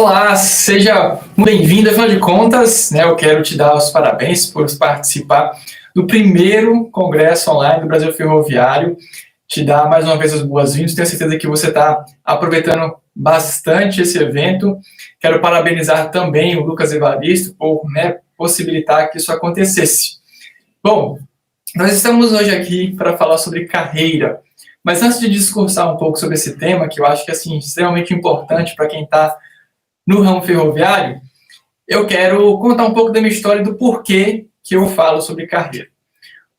Olá, seja muito bem-vindo. Afinal de contas, eu quero te dar os parabéns por participar do primeiro congresso online do Brasil Ferroviário. Te dar mais uma vez as boas-vindas. Tenho certeza que você está aproveitando bastante esse evento. Quero parabenizar também o Lucas Evaristo por possibilitar que isso acontecesse. Bom, nós estamos hoje aqui para falar sobre carreira. Mas antes de discursar um pouco sobre esse tema, que eu acho que é extremamente importante para quem está no ramo ferroviário, eu quero contar um pouco da minha história e do porquê que eu falo sobre carreira.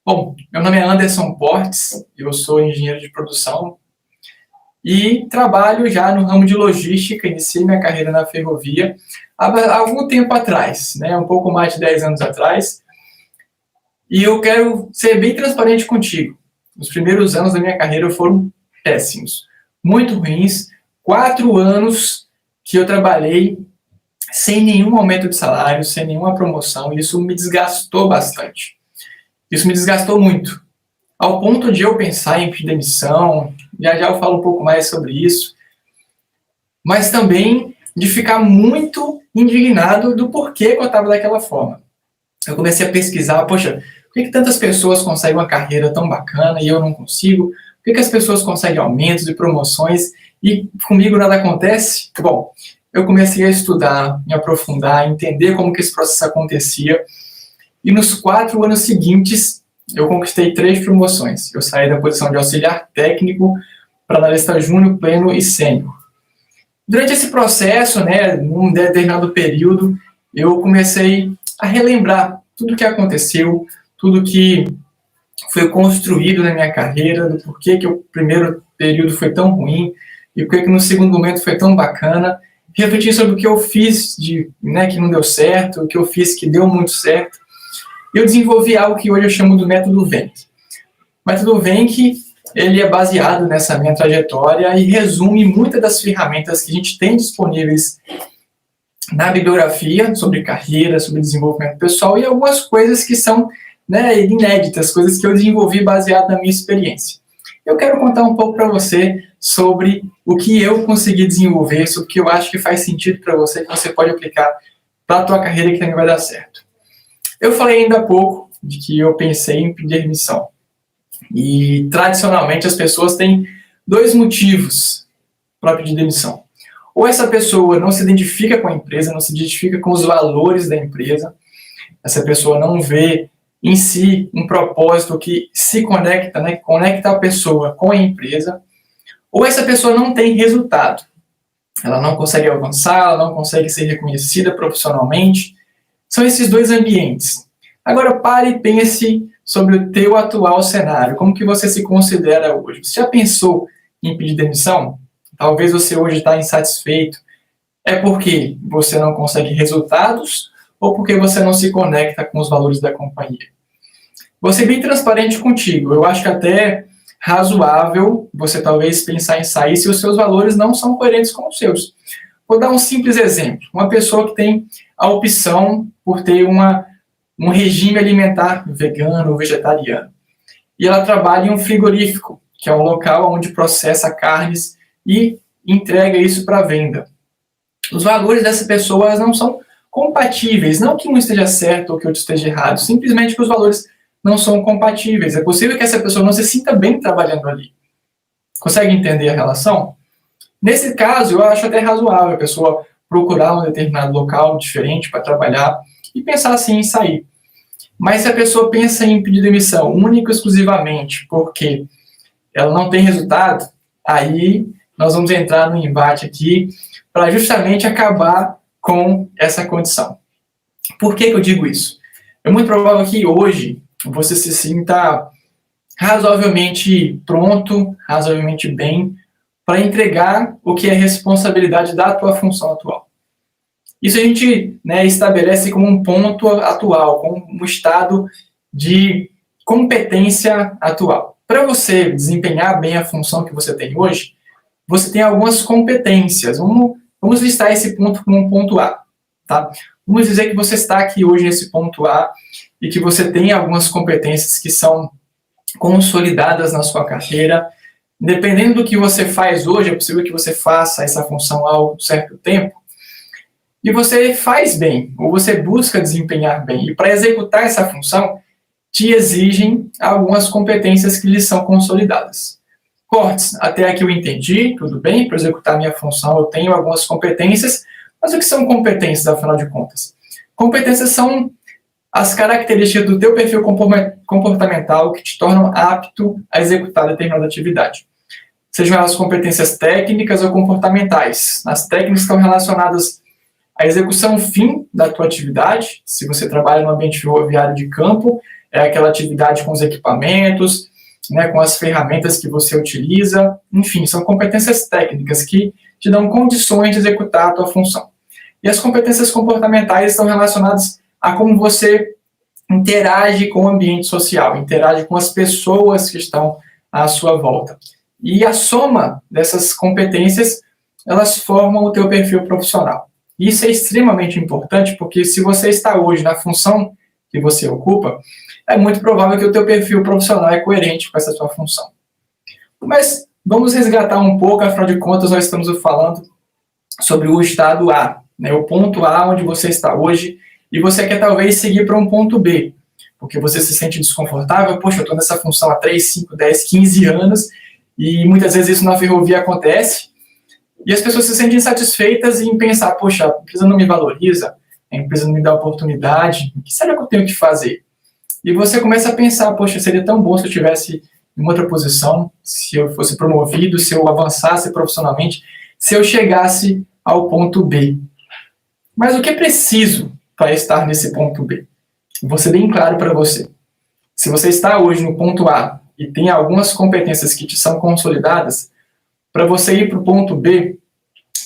Bom, meu nome é Anderson Portes, eu sou engenheiro de produção e trabalho já no ramo de logística. Iniciei minha carreira na ferrovia há algum tempo atrás, um pouco mais de 10 anos atrás, e eu quero ser bem transparente contigo. Os primeiros anos da minha carreira foram péssimos, muito ruins. 4 anos que eu trabalhei sem nenhum aumento de salário, sem nenhuma promoção, e isso me desgastou bastante. Isso me desgastou muito, ao ponto de eu pensar em pedir demissão. Já eu falo um pouco mais sobre isso, mas também de ficar muito indignado do porquê que eu estava daquela forma. Eu comecei a pesquisar, poxa, por que tantas pessoas conseguem uma carreira tão bacana e eu não consigo? Por que as pessoas conseguem aumentos e promoções e comigo nada acontece? Bom, eu comecei a estudar, me aprofundar, entender como que esse processo acontecia, e nos 4 anos seguintes eu conquistei 3 promoções. Eu saí da posição de auxiliar técnico para analista júnior, pleno e sênior. Durante esse processo, num determinado período, eu comecei a relembrar tudo o que aconteceu, tudo que foi construído na minha carreira, do porquê que o primeiro período foi tão ruim e porquê que no segundo momento foi tão bacana. Refletir sobre o que eu fiz que não deu certo, o que eu fiz que deu muito certo. Eu desenvolvi algo que hoje eu chamo do método Venk. O método Venk, ele é baseado nessa minha trajetória e resume muitas das ferramentas que a gente tem disponíveis na bibliografia sobre carreira, sobre desenvolvimento pessoal, e algumas coisas que são inéditas, coisas que eu desenvolvi baseado na minha experiência. Eu quero contar um pouco para você sobre o que eu consegui desenvolver, sobre o que eu acho que faz sentido para você, que você pode aplicar para a tua carreira, que também vai dar certo. Eu falei ainda há pouco de que eu pensei em pedir demissão. E, tradicionalmente, as pessoas têm 2 motivos para pedir demissão. Ou essa pessoa não se identifica com a empresa, não se identifica com os valores da empresa, essa pessoa não vê em si um propósito que se conecta, conecta a pessoa com a empresa, ou essa pessoa não tem resultado. Ela não consegue avançar, ela não consegue ser reconhecida profissionalmente. São esses 2 ambientes. Agora pare e pense sobre o teu atual cenário. Como que você se considera hoje? Você já pensou em pedir demissão? Talvez você hoje está insatisfeito. É porque você não consegue resultados ou porque você não se conecta com os valores da companhia? Vou ser bem transparente contigo. Eu acho que até razoável você talvez pensar em sair se os seus valores não são coerentes com os seus. Vou dar um simples exemplo. Uma pessoa que tem a opção por ter um regime alimentar vegano ou vegetariano. E ela trabalha em um frigorífico, que é um local onde processa carnes e entrega isso para venda. Os valores dessa pessoa não são compatíveis. Não que um esteja certo ou que outro esteja errado. Simplesmente que os valores não são compatíveis. É possível que essa pessoa não se sinta bem trabalhando ali. Consegue entender a relação? Nesse caso, eu acho até razoável a pessoa procurar um determinado local diferente para trabalhar e pensar assim em sair. Mas se a pessoa pensa em pedir demissão única e exclusivamente porque ela não tem resultado, aí nós vamos entrar no embate aqui para justamente acabar com essa condição. Por que eu digo isso? É muito provável que hoje você se sinta razoavelmente pronto, razoavelmente bem para entregar o que é responsabilidade da tua função atual. Isso a gente estabelece como um ponto atual, como um estado de competência atual. Para você desempenhar bem a função que você tem hoje, você tem algumas competências. Vamos listar esse ponto como um ponto A. Tá? Vamos dizer que você está aqui hoje nesse ponto A e que você tem algumas competências que são consolidadas na sua carreira. Dependendo do que você faz hoje, é possível que você faça essa função há um certo tempo, e você faz bem, ou você busca desempenhar bem. E para executar essa função, te exigem algumas competências que lhes são consolidadas. Cortes, até aqui eu entendi, tudo bem, para executar minha função eu tenho algumas competências, mas o que são competências, afinal de contas? Competências são as características do teu perfil comportamental que te tornam apto a executar determinada atividade. Sejam elas competências técnicas ou comportamentais. As técnicas estão relacionadas à execução fim da tua atividade. Se você trabalha no ambiente ferroviário de campo, é aquela atividade com os equipamentos, né, com as ferramentas que você utiliza. Enfim, são competências técnicas que te dão condições de executar a tua função. E as competências comportamentais estão relacionadas a como você interage com o ambiente social, interage com as pessoas que estão à sua volta. E a soma dessas competências, elas formam o teu perfil profissional. Isso é extremamente importante, porque se você está hoje na função que você ocupa, é muito provável que o teu perfil profissional é coerente com essa sua função. Mas vamos resgatar um pouco, afinal de contas, nós estamos falando sobre o estado A, né, o ponto A onde você está hoje, e você quer talvez seguir para um ponto B, porque você se sente desconfortável, poxa, eu estou nessa função há 3, 5, 10, 15 anos, e muitas vezes isso na ferrovia acontece, e as pessoas se sentem insatisfeitas em pensar, poxa, a empresa não me valoriza, a empresa não me dá oportunidade, o que será que eu tenho que fazer? E você começa a pensar, poxa, seria tão bom se eu estivesse em outra posição, se eu fosse promovido, se eu avançasse profissionalmente, se eu chegasse ao ponto B. Mas o que é preciso para estar nesse ponto B? Vou ser bem claro para você. Se você está hoje no ponto A e tem algumas competências que te são consolidadas, para você ir para o ponto B,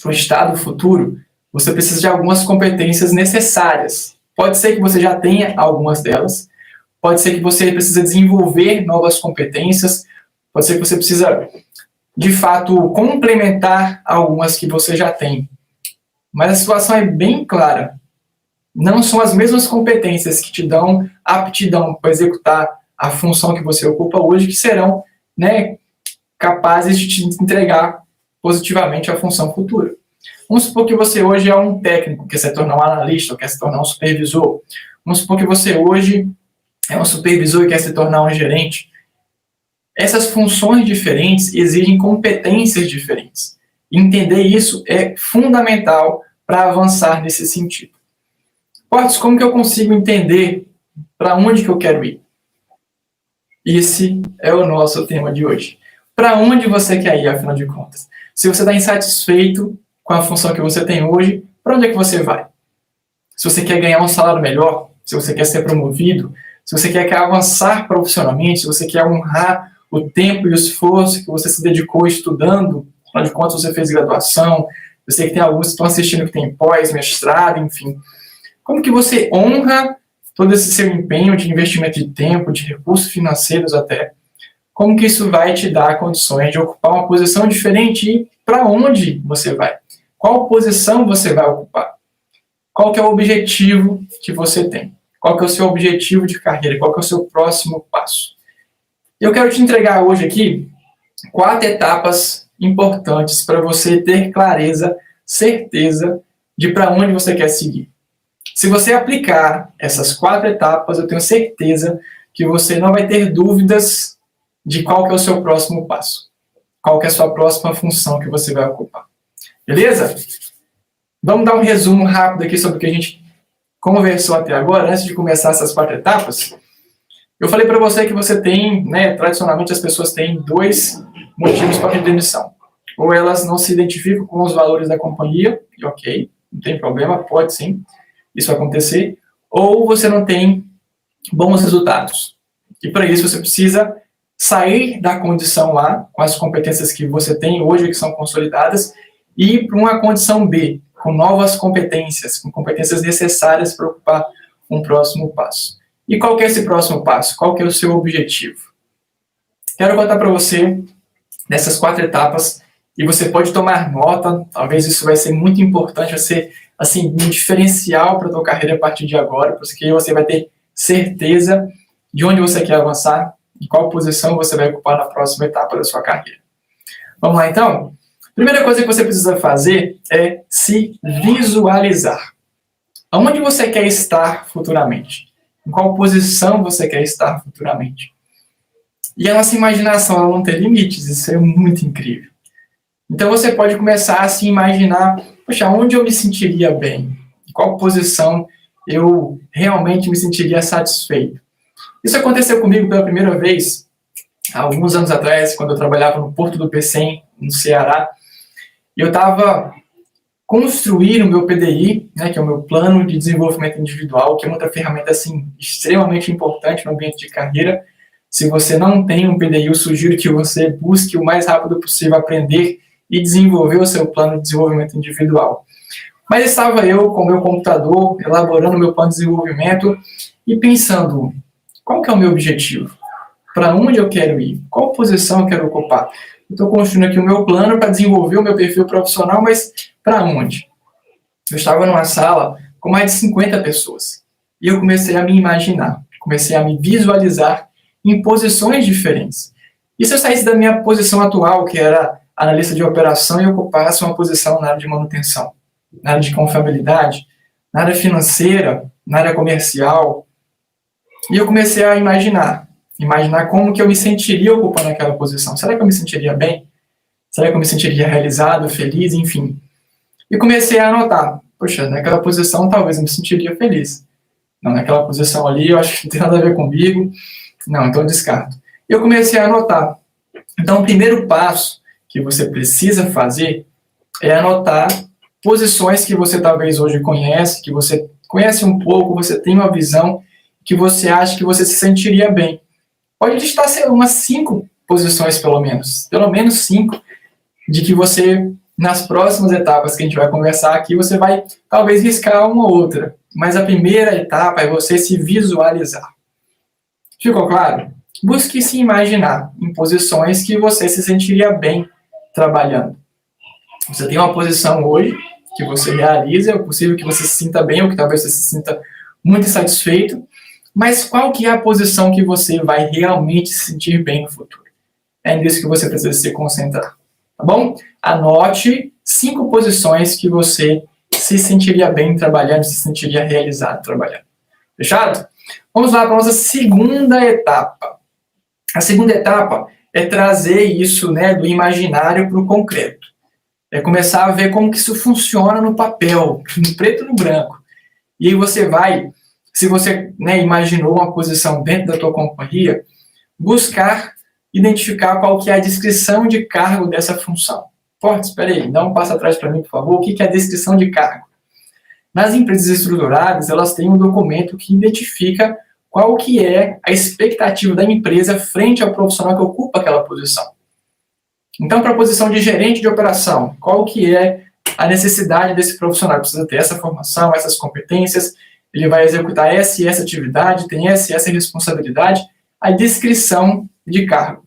para o estado futuro, você precisa de algumas competências necessárias. Pode ser que você já tenha algumas delas, pode ser que você precisa desenvolver novas competências, pode ser que você precisa, de fato, complementar algumas que você já tem. Mas a situação é bem clara. Não são as mesmas competências que te dão aptidão para executar a função que você ocupa hoje que serão, né, capazes de te entregar positivamente a função futura. Vamos supor que você hoje é um técnico, quer se tornar um analista, ou quer se tornar um supervisor. Vamos supor que você hoje é um supervisor e quer se tornar um gerente. Essas funções diferentes exigem competências diferentes. Entender isso é fundamental para avançar nesse sentido. Cortes, como que eu consigo entender para onde que eu quero ir? Esse é o nosso tema de hoje. Para onde você quer ir, afinal de contas? Se você está insatisfeito com a função que você tem hoje, para onde é que você vai? Se você quer ganhar um salário melhor, se você quer ser promovido, se você quer avançar profissionalmente, se você quer honrar o tempo e o esforço que você se dedicou estudando, afinal de contas você fez graduação, eu sei que tem alguns que estão assistindo que tem pós, mestrado, enfim. Como que você honra todo esse seu empenho de investimento de tempo, de recursos financeiros até? Como que isso vai te dar condições de ocupar uma posição diferente e para onde você vai? Qual posição você vai ocupar? Qual que é o objetivo que você tem? Qual que é o seu objetivo de carreira? Qual que é o seu próximo passo? Eu quero te entregar hoje aqui 4 etapas importantes para você ter clareza, certeza de para onde você quer seguir. Se você aplicar essas 4 etapas, eu tenho certeza que você não vai ter dúvidas de qual que é o seu próximo passo. Qual que é a sua próxima função que você vai ocupar. Beleza? Vamos dar um resumo rápido aqui sobre o que a gente conversou até agora, antes de começar essas 4 etapas. Eu falei para você que você tem, né, tradicionalmente as pessoas têm 2 motivos para pedir demissão. Ou elas não se identificam com os valores da companhia, e ok, não tem problema, pode sim, isso acontecer, ou você não tem bons resultados. E para isso você precisa sair da condição A, com as competências que você tem hoje, que são consolidadas, e ir para uma condição B, com novas competências, com competências necessárias para ocupar um próximo passo. E qual que é esse próximo passo? Qual que é o seu objetivo? Quero contar para você dessas 4 etapas, e você pode tomar nota, talvez isso vai ser muito importante, vai ser assim, um diferencial para a tua carreira a partir de agora, porque você vai ter certeza de onde você quer avançar e qual posição você vai ocupar na próxima etapa da sua carreira. Vamos lá, então? Primeira coisa que você precisa fazer é se visualizar. Aonde você quer estar futuramente? Em qual posição você quer estar futuramente? E a nossa imaginação, ela não tem limites, isso é muito incrível. Então você pode começar a se imaginar, poxa, onde eu me sentiria bem? Em qual posição eu realmente me sentiria satisfeito? Isso aconteceu comigo pela primeira vez, há alguns anos atrás, quando eu trabalhava no Porto do Pecém, no Ceará, e eu estava construindo o meu PDI, né, que é o meu Plano de Desenvolvimento Individual, que é outra ferramenta assim, extremamente importante no ambiente de carreira. Se você não tem um PDI, eu sugiro que você busque o mais rápido possível aprender e desenvolver o seu plano de desenvolvimento individual. Mas estava eu com o meu computador, elaborando o meu plano de desenvolvimento e pensando, qual que é o meu objetivo? Para onde eu quero ir? Qual posição eu quero ocupar? Estou construindo aqui o meu plano para desenvolver o meu perfil profissional, mas para onde? Eu estava numa sala com mais de 50 pessoas e eu comecei a me imaginar, comecei a me visualizar em posições diferentes. E se eu saísse da minha posição atual, que era analista de operação, e ocupasse uma posição na área de manutenção, na área de confiabilidade, na área financeira, na área comercial, e eu comecei a imaginar como que eu me sentiria ocupando aquela posição. Será que eu me sentiria bem? Será que eu me sentiria realizado, feliz, enfim? E comecei a anotar, poxa, naquela posição talvez eu me sentiria feliz. Não, naquela posição ali eu acho que não tem nada a ver comigo. Não, então eu descarto. Eu comecei a anotar. Então o primeiro passo que você precisa fazer é anotar posições que você talvez hoje conhece, que você conhece um pouco, você tem uma visão, que você acha que você se sentiria bem. Pode listar umas 5 posições, pelo menos 5, de que você, nas próximas etapas que a gente vai conversar aqui, você vai talvez riscar uma ou outra. Mas a primeira etapa é você se visualizar. Ficou claro? Busque se imaginar em posições que você se sentiria bem trabalhando. Você tem uma posição hoje que você realiza, é possível que você se sinta bem ou que talvez você se sinta muito insatisfeito, mas qual que é a posição que você vai realmente se sentir bem no futuro? É nisso que você precisa se concentrar, tá bom? Anote 5 posições que você se sentiria bem trabalhando, se sentiria realizado trabalhando. Fechado? Vamos lá para a nossa segunda etapa. A segunda etapa é trazer isso, né, do imaginário para o concreto. É começar a ver como que isso funciona no papel, no preto e no branco. E aí você vai, se você, né, imaginou uma posição dentro da tua companhia, buscar identificar qual que é a descrição de cargo dessa função. Forte, espera aí, dá um passo atrás para mim, por favor. O que é a descrição de cargo? Nas empresas estruturadas, elas têm um documento que identifica qual que é a expectativa da empresa frente ao profissional que ocupa aquela posição. Então, para a posição de gerente de operação, qual que é a necessidade desse profissional? Precisa ter essa formação, essas competências, ele vai executar essa e essa atividade, tem essa e essa responsabilidade, a descrição de cargo.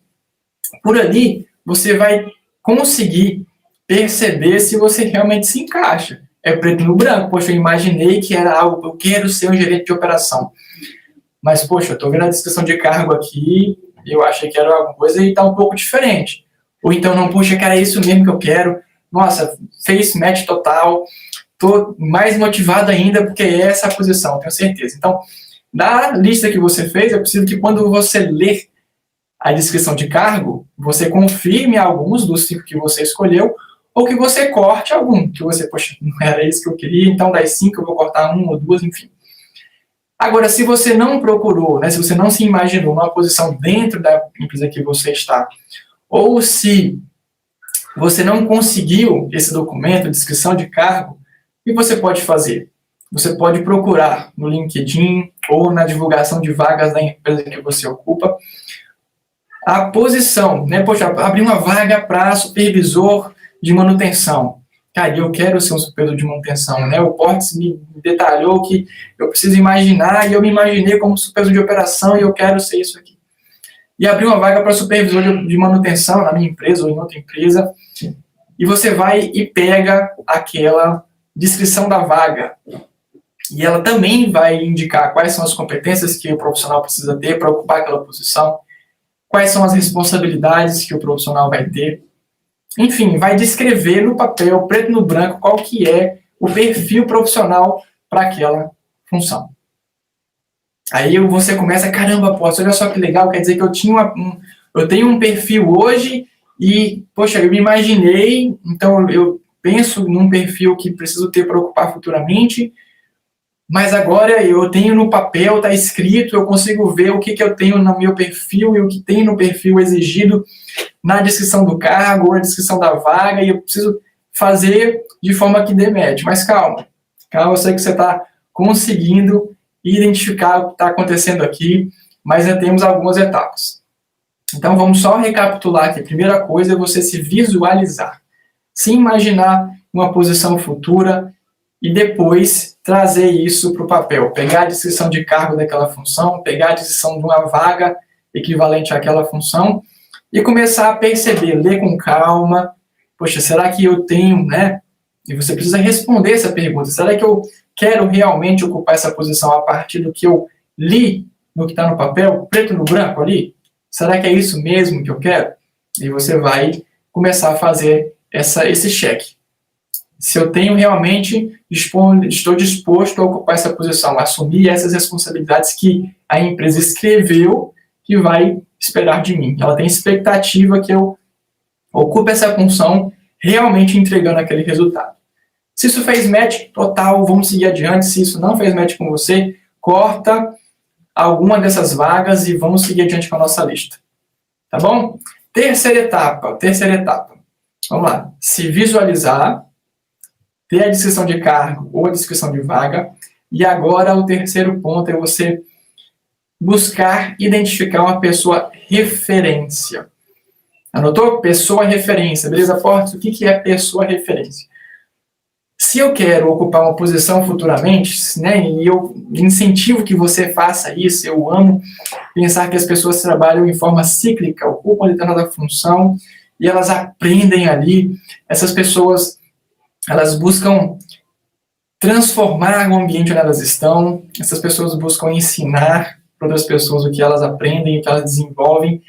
Por ali, você vai conseguir perceber se você realmente se encaixa. É preto no branco, poxa, eu imaginei que era algo, eu quero ser um gerente de operação. Mas, poxa, eu estou vendo a descrição de cargo aqui, eu achei que era alguma coisa e está um pouco diferente. Ou então, não, puxa, cara, é isso mesmo que eu quero. Nossa, fez match total, estou mais motivado ainda porque é essa a posição, tenho certeza. Então, da lista que você fez, é possível que quando você ler a descrição de cargo, você confirme alguns dos 5 que você escolheu, ou que você corte algum, que você, poxa, não era isso que eu queria, então das 5 eu vou cortar 1 ou 2, enfim. Agora, se você não procurou, né, se você não se imaginou numa posição dentro da empresa que você está, ou se você não conseguiu esse documento, descrição de cargo, o que você pode fazer? Você pode procurar no LinkedIn ou na divulgação de vagas da empresa que você ocupa a posição, né? Poxa, abrir uma vaga para supervisor de manutenção. Cara, eu quero ser um supervisor de manutenção, né? O Portes me detalhou que eu preciso imaginar e eu me imaginei como supervisor de operação e eu quero ser isso aqui. E abrir uma vaga para supervisor de manutenção na minha empresa ou em outra empresa, e você vai e pega aquela descrição da vaga. E ela também vai indicar quais são as competências que o profissional precisa ter para ocupar aquela posição, quais são as responsabilidades que o profissional vai ter. Enfim, vai descrever no papel, preto no branco, qual que é o perfil profissional para aquela função. Aí você começa, caramba, poxa, olha só que legal, quer dizer que eu tenho um perfil hoje e, poxa, eu me imaginei, então eu penso num perfil que preciso ter para ocupar futuramente, mas agora eu tenho no papel, está escrito, eu consigo ver o que eu tenho no meu perfil e o que tem no perfil exigido na descrição do cargo ou na descrição da vaga, e eu preciso fazer de forma que dê match. Mas calma, eu sei que você está conseguindo identificar o que está acontecendo aqui, mas já temos algumas etapas. Então vamos só recapitular aqui. A primeira coisa é você se visualizar, se imaginar uma posição futura e depois trazer isso para o papel. Pegar a descrição de cargo daquela função, pegar a descrição de uma vaga equivalente àquela função e começar a perceber, ler com calma. Poxa, será que eu tenho, né? E você precisa responder essa pergunta. Será que eu quero realmente ocupar essa posição a partir do que eu li no que está no papel, preto no branco ali? Será que é isso mesmo que eu quero? E você vai começar a fazer esse cheque. Se eu tenho realmente, estou disposto a ocupar essa posição, a assumir essas responsabilidades que a empresa escreveu que vai esperar de mim. Ela tem expectativa que eu ocupe essa função realmente entregando aquele resultado. Se isso fez match, total, vamos seguir adiante. Se isso não fez match com você, corta alguma dessas vagas e vamos seguir adiante com a nossa lista. Tá bom? Terceira etapa. Vamos lá. Se visualizar, ter a descrição de cargo ou a descrição de vaga. E agora o terceiro ponto é você buscar identificar uma pessoa referência. Anotou? Pessoa referência. Beleza, Portes? O que é pessoa referência? Se eu quero ocupar uma posição futuramente, né, e eu incentivo que você faça isso, eu amo pensar que as pessoas trabalham em forma cíclica, ocupam determinada função e elas aprendem ali. Essas pessoas, elas buscam transformar o ambiente onde elas estão, essas pessoas buscam ensinar para outras pessoas o que elas aprendem, o que elas desenvolvem,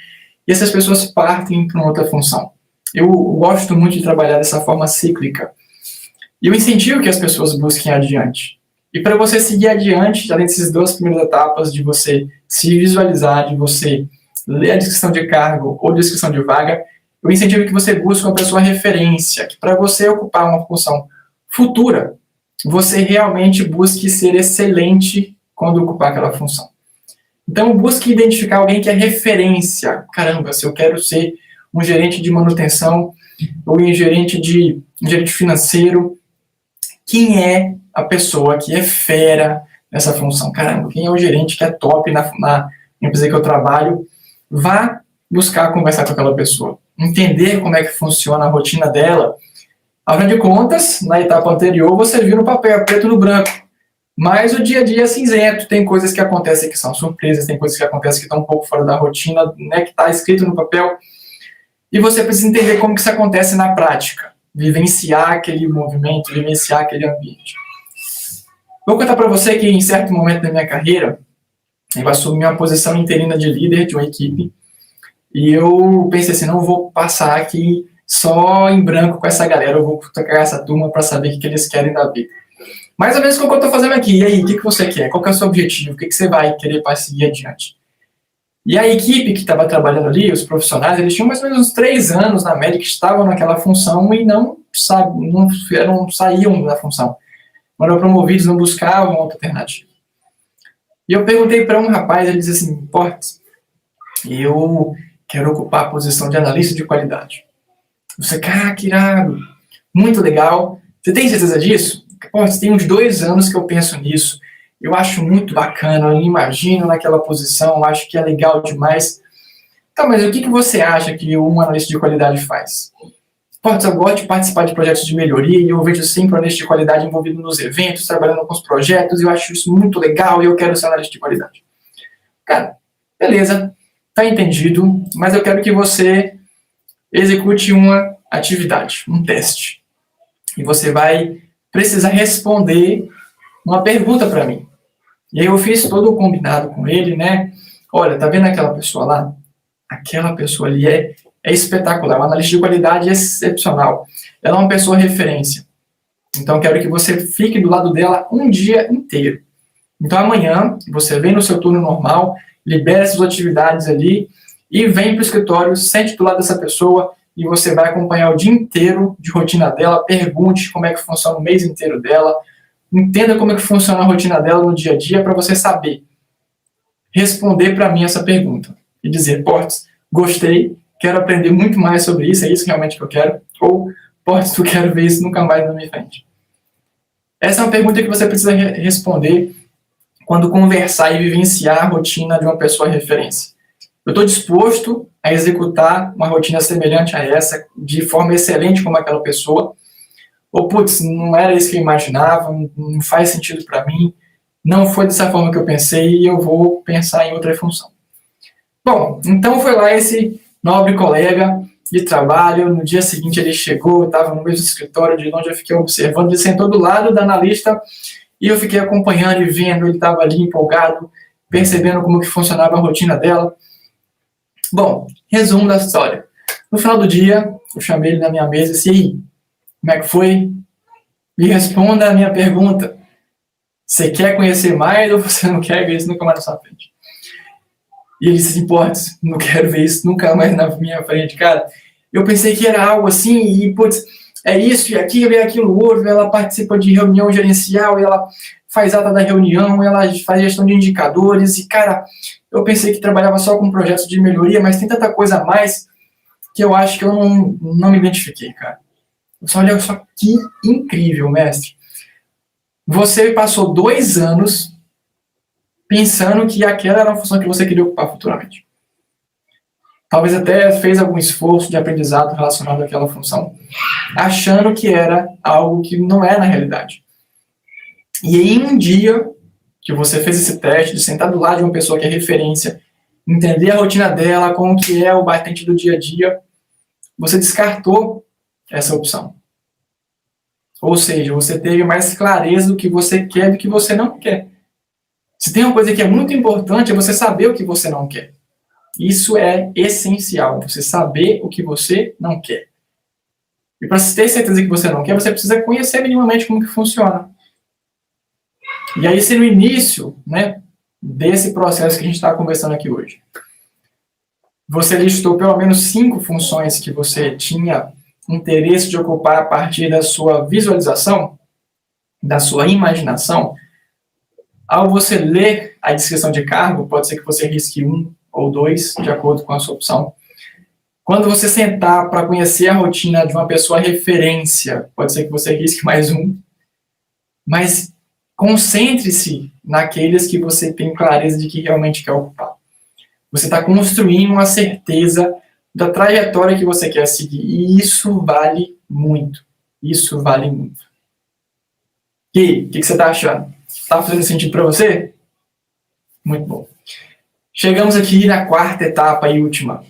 e essas pessoas partem para uma outra função. Eu gosto muito de trabalhar dessa forma cíclica. E eu incentivo que as pessoas busquem adiante. E para você seguir adiante, além dessas duas primeiras etapas, de você se visualizar, de você ler a descrição de cargo ou descrição de vaga, eu incentivo que você busque uma pessoa referência, que para você ocupar uma função futura, você realmente busque ser excelente quando ocupar aquela função. Então, busque identificar alguém que é referência. Caramba, se eu quero ser um gerente de manutenção ou um gerente financeiro, quem é a pessoa que é fera nessa função? Caramba, quem é o gerente que é top na empresa que eu trabalho? Vá buscar conversar com aquela pessoa, entender como é que funciona a rotina dela. Afinal de contas, na etapa anterior, você viu no papel, preto no branco. Mas o dia a dia é cinzento, tem coisas que acontecem que são surpresas, tem coisas que acontecem que estão um pouco fora da rotina, né, que está escrito no papel. E você precisa entender como que isso acontece na prática. Vivenciar aquele movimento, vivenciar aquele ambiente. Vou contar para você que em certo momento da minha carreira, eu assumi uma posição interina de líder de uma equipe e eu pensei assim, não vou passar aqui só em branco com essa galera, eu vou tocar essa turma para saber o que eles querem da vida. Mais ou menos como eu estou fazendo aqui. E aí, o que você quer? Qual que é o seu objetivo? O que você vai querer para seguir adiante? E a equipe que estava trabalhando ali, os profissionais, eles tinham mais ou menos uns 3 anos na média que estavam naquela função e não saíam da função. Não eram promovidos, não buscavam outra alternativa. E eu perguntei para um rapaz, ele disse assim, Portes, eu quero ocupar a posição de analista de qualidade. Você, cara, que irado, muito legal. Você tem certeza disso? Portes, tem uns 2 anos que eu penso nisso. Eu acho muito bacana, eu me imagino naquela posição, eu acho que é legal demais. Tá, mas o que você acha que um analista de qualidade faz? Portes, eu gosto de participar de projetos de melhoria e eu vejo sempre o analista de qualidade envolvido nos eventos, trabalhando com os projetos, e eu acho isso muito legal e eu quero ser analista de qualidade. Cara, beleza, tá entendido, mas eu quero que você execute uma atividade, um teste. E você vai precisar responder uma pergunta para mim. E aí eu fiz todo o combinado com ele, né? Olha, tá vendo aquela pessoa lá? Aquela pessoa ali é espetacular, uma analista de qualidade excepcional. Ela é uma pessoa referência. Então, quero que você fique do lado dela um dia inteiro. Então, amanhã, você vem no seu turno normal, libera suas atividades ali e vem para o escritório, sente do lado dessa pessoa e você vai acompanhar o dia inteiro de rotina dela, pergunte como é que funciona o mês inteiro dela, entenda como é que funciona a rotina dela no dia a dia para você saber responder para mim essa pergunta e dizer, Portes, gostei, quero aprender muito mais sobre isso, é isso realmente que eu quero, ou Portes, eu quero ver isso nunca mais na minha frente. Essa é uma pergunta que você precisa responder quando conversar e vivenciar a rotina de uma pessoa referência. Eu estou disposto a executar uma rotina semelhante a essa, de forma excelente como aquela pessoa, ou, putz, não era isso que eu imaginava, não faz sentido para mim, não foi dessa forma que eu pensei e eu vou pensar em outra função. Bom, então foi lá esse nobre colega de trabalho, no dia seguinte ele chegou, estava no mesmo escritório de onde eu fiquei observando, ele sentou do lado da analista e eu fiquei acompanhando e vendo, ele estava ali empolgado, percebendo como que funcionava a rotina dela. Bom, resumo da história. No final do dia, eu chamei ele na minha mesa e disse, e aí, como é que foi? Me responda a minha pergunta. Você quer conhecer mais ou você não quer ver isso nunca mais na sua frente? E ele disse, Portes, não quero ver isso nunca mais na minha frente, cara. Eu pensei que era algo assim, e, putz, é isso e aquilo, e aquilo outro, ela participa de reunião gerencial, ela faz ata da reunião, ela faz gestão de indicadores, e, cara, eu pensei que trabalhava só com projetos de melhoria, mas tem tanta coisa a mais que eu acho que eu não me identifiquei, cara. Olha só que incrível, mestre. Você passou 2 anos pensando que aquela era uma função que você queria ocupar futuramente. Talvez até fez algum esforço de aprendizado relacionado àquela função, achando que era algo que não é na realidade. E aí, um dia que você fez esse teste de sentar do lado de uma pessoa que é referência, entender a rotina dela, como que é o batente do dia a dia, você descartou essa opção. Ou seja, você teve mais clareza do que você quer e do que você não quer. Se tem uma coisa que é muito importante, é você saber o que você não quer. Isso é essencial, você saber o que você não quer. E para ter certeza que você não quer, você precisa conhecer minimamente como que funciona. E aí, se no início, né, desse processo que a gente está conversando aqui hoje, você listou pelo menos 5 funções que você tinha interesse de ocupar a partir da sua visualização, da sua imaginação, ao você ler a descrição de cargo, pode ser que você risque 1 ou 2, de acordo com a sua opção. Quando você sentar para conhecer a rotina de uma pessoa referência, pode ser que você risque mais 1. Mas concentre-se naqueles que você tem clareza de que realmente quer ocupar. Você está construindo uma certeza da trajetória que você quer seguir. E isso vale muito. Isso vale muito. E o que você está achando? Está fazendo sentido para você? Muito bom. Chegamos aqui na 4ª etapa e última.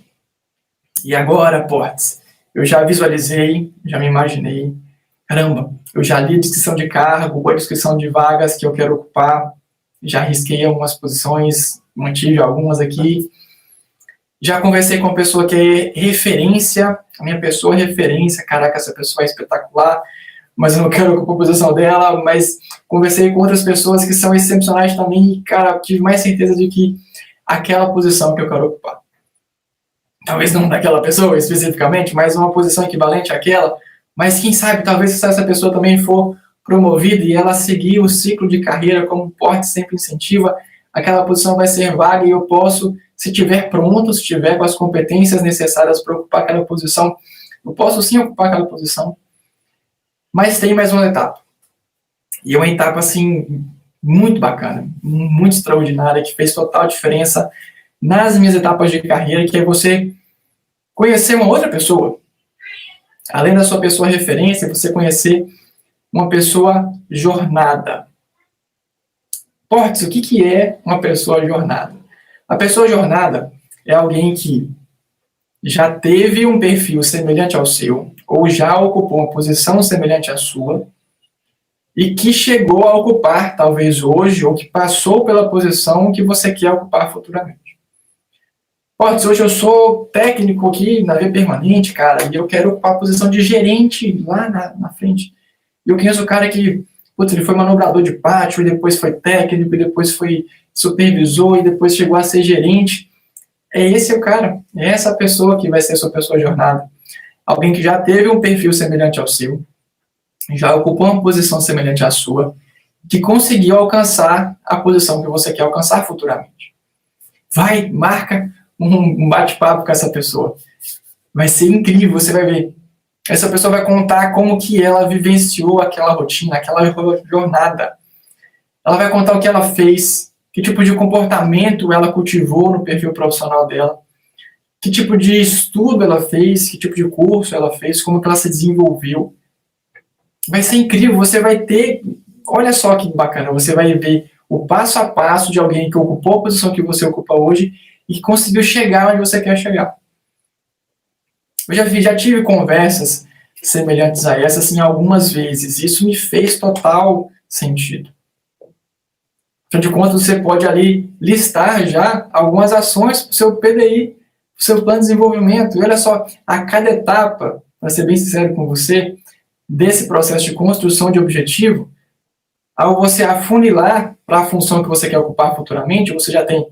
E agora, Portes, eu já visualizei, já me imaginei. Caramba, eu já li a descrição de cargo, a descrição de vagas que eu quero ocupar. Já risquei algumas posições, mantive algumas aqui. Já conversei com uma pessoa que é referência, a minha pessoa é referência, caraca, essa pessoa é espetacular, mas eu não quero ocupar a posição dela, mas conversei com outras pessoas que são excepcionais também e, cara, tive mais certeza de que aquela posição que eu quero ocupar. Talvez não daquela pessoa especificamente, mas uma posição equivalente àquela, mas quem sabe, talvez se essa pessoa também for promovida e ela seguir o ciclo de carreira como o Portes sempre incentiva, aquela posição vai ser vaga e eu posso, se estiver pronto, se estiver com as competências necessárias para ocupar aquela posição, eu posso sim ocupar aquela posição. Mas tem mais uma etapa. E é uma etapa, assim, muito bacana, muito extraordinária, que fez total diferença nas minhas etapas de carreira, que é você conhecer uma outra pessoa. Além da sua pessoa referência, você conhecer uma pessoa jornada. Portes, o que é uma pessoa jornada? A pessoa jornada é alguém que já teve um perfil semelhante ao seu, ou já ocupou uma posição semelhante à sua, e que chegou a ocupar, talvez hoje, ou que passou pela posição que você quer ocupar futuramente. Portes, hoje eu sou técnico aqui na Via Permanente, cara, e eu quero ocupar a posição de gerente lá na frente. Eu conheço o cara que, putz, ele foi manobrador de pátio, e depois foi técnico, e depois foi supervisor, e depois chegou a ser gerente. Esse é o cara, é essa pessoa que vai ser a sua pessoa de jornada. Alguém que já teve um perfil semelhante ao seu, já ocupou uma posição semelhante à sua, que conseguiu alcançar a posição que você quer alcançar futuramente. Vai, marca um bate-papo com essa pessoa. Vai ser incrível, você vai ver. Essa pessoa vai contar como que ela vivenciou aquela rotina, aquela jornada. Ela vai contar o que ela fez, que tipo de comportamento ela cultivou no perfil profissional dela, que tipo de estudo ela fez, que tipo de curso ela fez, como que ela se desenvolveu. Vai ser incrível, você vai ter, olha só que bacana, você vai ver o passo a passo de alguém que ocupou a posição que você ocupa hoje e que conseguiu chegar onde você quer chegar. Eu já tive conversas semelhantes a essa, assim, algumas vezes. Isso me fez total sentido. Afinal de contas, você pode ali listar já algumas ações para o seu PDI, para o seu plano de desenvolvimento. E olha só, a cada etapa, para ser bem sincero com você, desse processo de construção de objetivo, ao você afunilar para a função que você quer ocupar futuramente, você já tem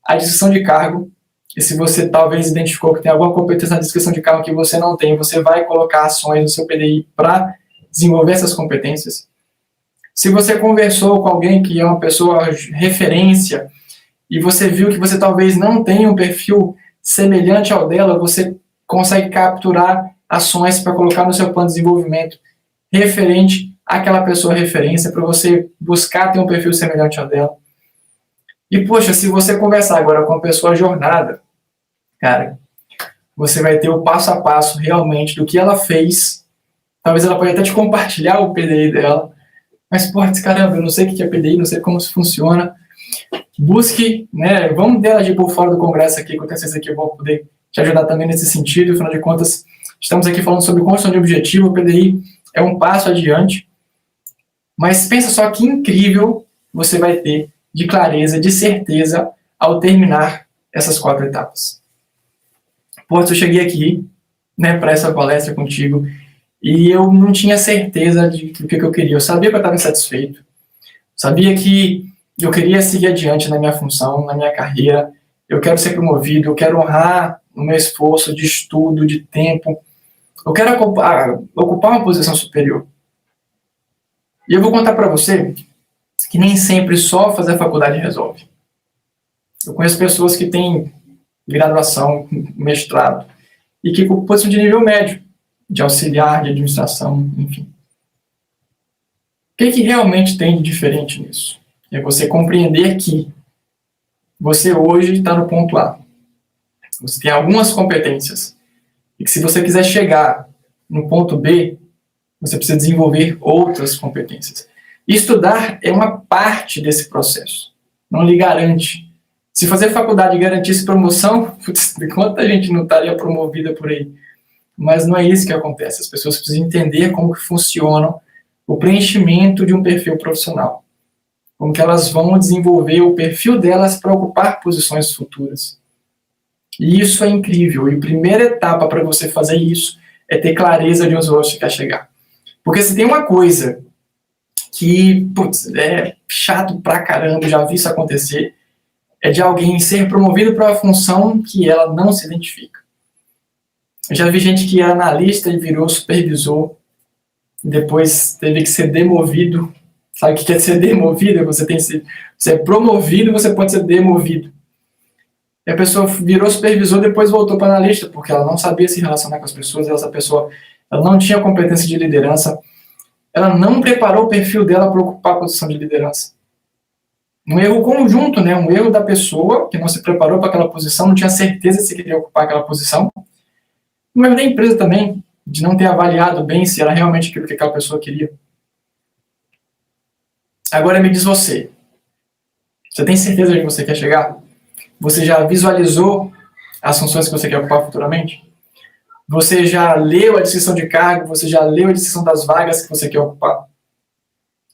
a descrição de cargo. E se você talvez identificou que tem alguma competência na descrição de cargo que você não tem, você vai colocar ações no seu PDI para desenvolver essas competências. Se você conversou com alguém que é uma pessoa referência e você viu que você talvez não tenha um perfil semelhante ao dela, você consegue capturar ações para colocar no seu plano de desenvolvimento referente àquela pessoa referência, para você buscar ter um perfil semelhante ao dela. E, poxa, se você conversar agora com uma pessoa jornada, cara, você vai ter o passo a passo realmente do que ela fez. Talvez ela pode até te compartilhar o PDI dela. Mas, porra, caramba, eu não sei o que é PDI, não sei como isso funciona. Busque, né? Vamos dela de por fora do congresso aqui, que eu tenho certeza que eu vou poder te ajudar também nesse sentido. Afinal de contas, estamos aqui falando sobre construção de objetivo. O PDI é um passo adiante. Mas pensa só que incrível você vai ter de clareza, de certeza, ao terminar essas 4 etapas. Pô, eu cheguei aqui, né, para essa palestra contigo, e eu não tinha certeza do que eu queria. Eu sabia que eu estava insatisfeito, sabia que eu queria seguir adiante na minha função, na minha carreira, eu quero ser promovido, eu quero honrar o meu esforço de estudo, de tempo, eu quero ocupar uma posição superior. E eu vou contar para você que nem sempre só fazer faculdade resolve. Eu conheço pessoas que têm graduação, mestrado, e que ocupam posição de nível médio, de auxiliar, de administração, enfim. O que realmente tem de diferente nisso? É você compreender que você hoje está no ponto A. Você tem algumas competências, e que se você quiser chegar no ponto B, você precisa desenvolver outras competências. Estudar é uma parte desse processo, não lhe garante. Se fazer faculdade garantisse promoção, putz, quanta gente não estaria promovida por aí? Mas não é isso que acontece. As pessoas precisam entender como que funciona o preenchimento de um perfil profissional. Como que elas vão desenvolver o perfil delas para ocupar posições futuras. E isso é incrível. E a primeira etapa para você fazer isso é ter clareza de onde você quer chegar. Porque se tem uma coisa que, putz, é chato pra caramba, já vi isso acontecer, é de alguém ser promovido para uma função que ela não se identifica. Eu já vi gente que era analista e virou supervisor, depois teve que ser demovido. Sabe o que é ser demovido? Você é promovido, você pode ser demovido. E a pessoa virou supervisor, depois voltou para analista, porque ela não sabia se relacionar com as pessoas, essa pessoa ela não tinha competência de liderança, ela não preparou o perfil dela para ocupar a posição de liderança. Um erro conjunto, né? Um erro da pessoa que não se preparou para aquela posição, não tinha certeza se queria ocupar aquela posição. Um erro da empresa também, de não ter avaliado bem se era realmente aquilo que aquela pessoa queria. Agora me diz você tem certeza de que você quer chegar? Você já visualizou as funções que você quer ocupar futuramente? Você já leu a descrição de cargo? Você já leu a descrição das vagas que você quer ocupar?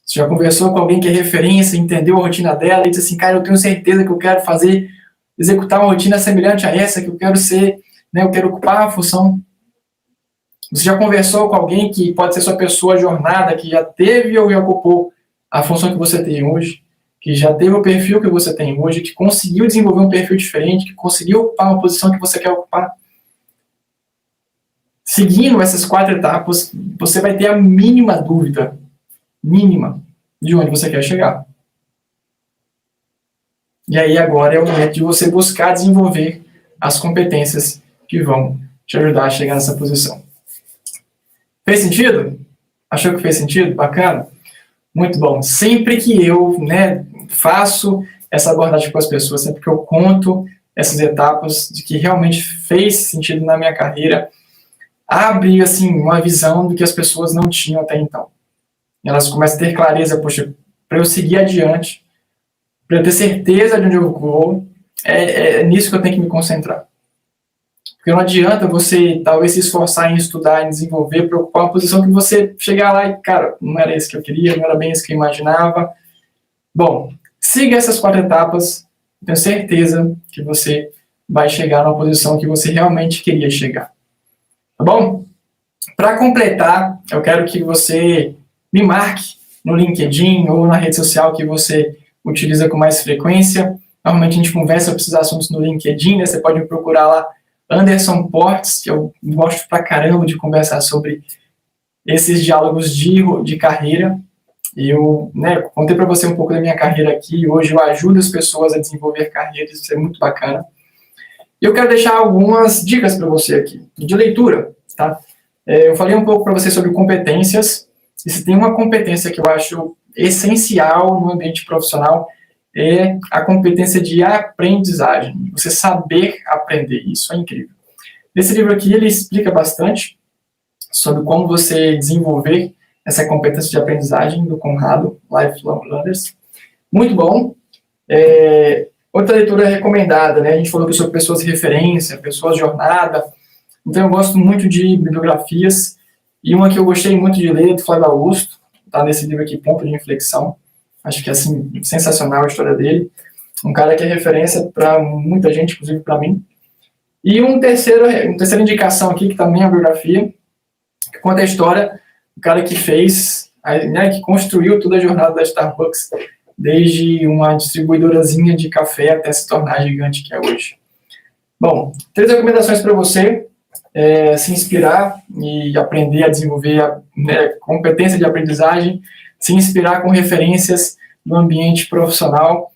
Você já conversou com alguém que é referência, entendeu a rotina dela e disse assim, cara, eu tenho certeza que eu quero executar uma rotina semelhante a essa, que eu quero ser, né, eu quero ocupar a função. Você já conversou com alguém que pode ser sua pessoa jornada, que já teve ou já ocupou a função que você tem hoje, que já teve o perfil que você tem hoje, que conseguiu desenvolver um perfil diferente, que conseguiu ocupar uma posição que você quer ocupar? Seguindo essas 4 etapas, você vai ter a mínima dúvida, mínima, de onde você quer chegar. E aí agora é o momento de você buscar desenvolver as competências que vão te ajudar a chegar nessa posição. Fez sentido? Achou que fez sentido? Bacana? Muito bom. Sempre que eu faço essa abordagem com as pessoas, sempre que eu conto essas etapas de que realmente fez sentido na minha carreira, abre assim, uma visão do que as pessoas não tinham até então. Elas começam a ter clareza, poxa, para eu seguir adiante, para eu ter certeza de onde eu vou, é nisso que eu tenho que me concentrar. Porque não adianta você, talvez, se esforçar em estudar, em desenvolver, para ocupar uma posição que você chegar lá e, cara, não era isso que eu queria, não era bem isso que eu imaginava. Bom, siga essas 4 etapas, tenho certeza que você vai chegar numa posição que você realmente queria chegar. Tá bom? Para completar, eu quero que você me marque no LinkedIn ou na rede social que você utiliza com mais frequência. Normalmente a gente conversa sobre esses assuntos no LinkedIn, né? Você pode me procurar lá, Anderson Portes, que eu gosto pra caramba de conversar sobre esses diálogos de carreira. Eu contei para você um pouco da minha carreira aqui, hoje eu ajudo as pessoas a desenvolver carreiras, isso é muito bacana. E eu quero deixar algumas dicas para você aqui, de leitura, tá? Eu falei um pouco para você sobre competências, e se tem uma competência que eu acho essencial no ambiente profissional, é a competência de aprendizagem, você saber aprender, isso é incrível. Nesse livro aqui, ele explica bastante sobre como você desenvolver essa competência de aprendizagem do Conrado, Lifelong Learners. Muito bom. Outra leitura recomendada, né? A gente falou aqui sobre pessoas de referência, pessoas de jornada, então eu gosto muito de bibliografias, e uma que eu gostei muito de ler, do Flávio Augusto, está nesse livro aqui, Ponto de Inflexão. Acho que é assim, sensacional a história dele. Um cara que é referência para muita gente, inclusive para mim. E uma terceira indicação aqui, que também é uma biografia, que conta a história do cara que fez, que construiu toda a jornada da Starbucks, desde uma distribuidorazinha de café até se tornar a gigante que é hoje. Bom, 3 recomendações para você se inspirar e aprender a desenvolver a competência de aprendizagem, se inspirar com referências no ambiente profissional.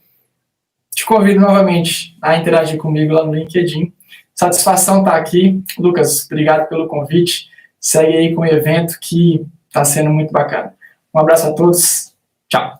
Te convido novamente a interagir comigo lá no LinkedIn. Satisfação estar aqui. Lucas, obrigado pelo convite. Segue aí com o evento que está sendo muito bacana. Um abraço a todos. Tchau.